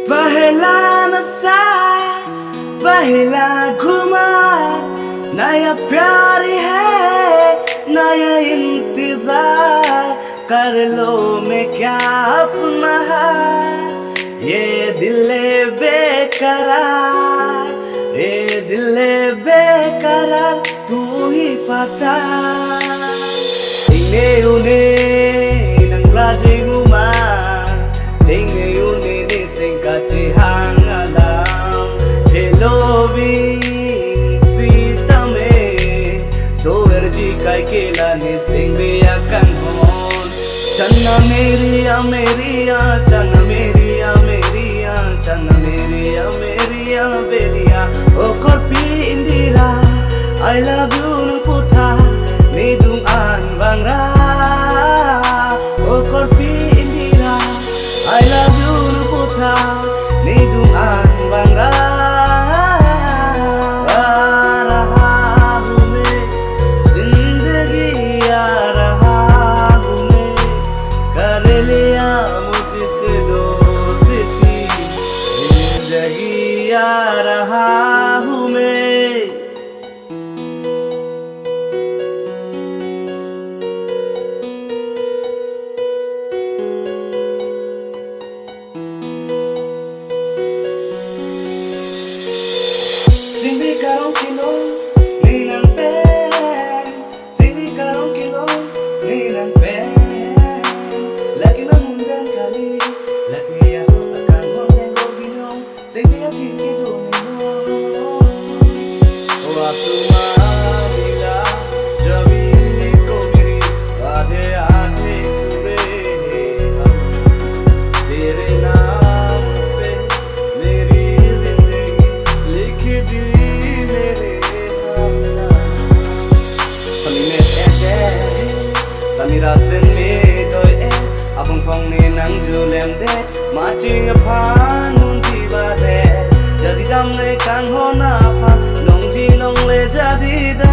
पहला नशा पहला घुमा नया प्यार है नया इंतजार कर लो मैं क्या अपना ये दिल बेकरार ये दिल बेकरार तू ही पता tinggal une nang lajing uma tinggal une ni sing kacihang alam Halloween sita me doer ji kai kela ni sing biakan hon channa meriya meriya channa meriya meriya channa meriya meriya beliya o korpi indira I love you nang puta ni dung an bang ra o korpi indira I love you nang puta ni dung an bang ra आ रहा हूँ मैं Sini karong kilo ninang pen Sini karong kilo ninang pen Lagi namundan kali Lagi ako akan menengok binong Sini hati waktu bila जमीन को मेरी आधे आधे पूरे तेरे नाम पे मेरी जिंदगी लिख दी मेरे हमला Panimet Samira sen me doi abang fong ne nang julem de macing aphan mun tiba de jadi dam le kan hona pa nong ji nong le jadi da